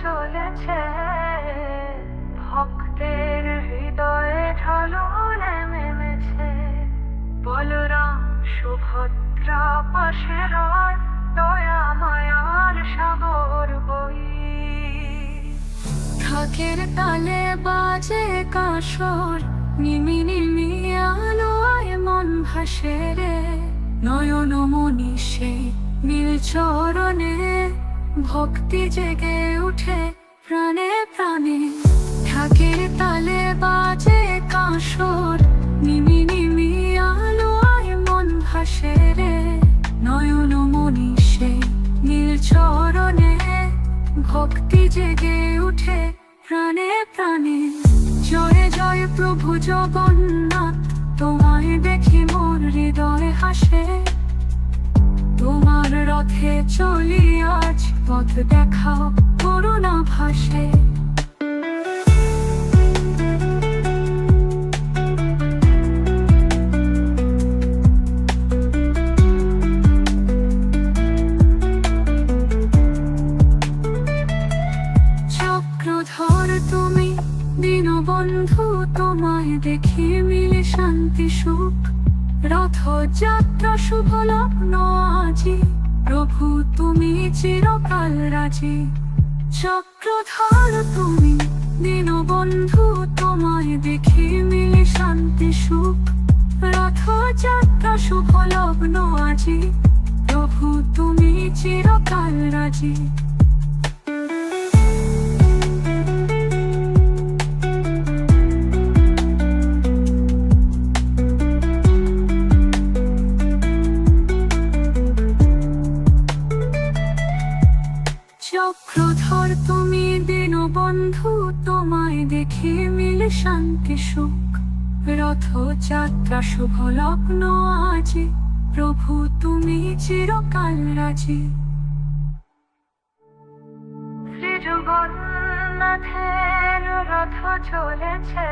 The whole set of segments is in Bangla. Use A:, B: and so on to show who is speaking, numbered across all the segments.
A: চলেছে, ভক্তের হৃদয়ে ঢালু নেমেছে। বলরাম সুভদ্রা পাশে রয়, দয়া মায়ার সাগর বই। ঢাকের তালে বাজে কাঁসর, নিমি নিমি আলোয় মন ভাসে রে। নয়ন মনি সেই নীল চরণে, ভক্তি জেগে উঠে প্রাণে প্রাণে। ঢাকের তালে বাজে কাঁসর, নিমি নিমি আলোয় মন ভাসে রে। নয়ন মনি সেই নীল চরণে, ভক্তি জেগে উঠে প্রাণে প্রাণে। জয় জয় প্রভু জগন্নাথ, তোমায় দেখি মোর হৃদয় হাসে। তোমার রথে চলি আজ, পথ দেখাও করুণা ভাসে। চক্রধর তুমি দীনবন্ধু, তোমায় দেখি মিলে শান্তি সুখ। রথযাত্রা শুভ লগ্ন আজি, প্রভু তুমি চিরকাল রাজি। চক্রধর তুমি দীনবন্ধু, তোমায় দেখি মিলে শান্তি সুখ। রথযাত্রা শুভ লগ্ন আজি, প্রভু তুমি চিরকাল রাজি। চক্রধর তুমি দীনবন্ধু, তোমায় দেখি মিলে শান্তি সুখ। রথযাত্রা শুভ লগ্ন আজি, প্রভু তুমি চিরকাল রাজি। শ্রী জগন্নাথের রথ চলেছে,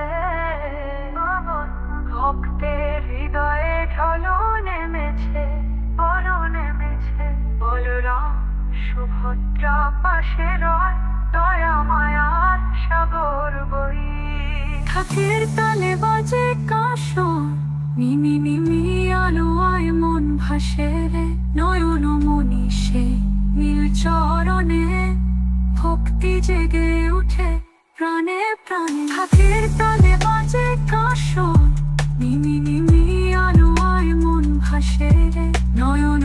A: ভক্তের হৃদয়ে ঢালু নেমেছে, বড় নেমেছে। বলরাম সুভদ্রা পাশে রয়, দয়া মায়ার সাগর বই। ঢাকের তালে বাজে কাঁসর, নিমি নিমি আলোয় মন ভাসে রে। নয়ন মনি সেই নীল চরণে, ভক্তি জেগে উঠে প্রাণে প্রাণে। ঢাকের তালে বাজে কাঁসর, নিমি নিমি আলোয় মন ভাসে রে। নয়ন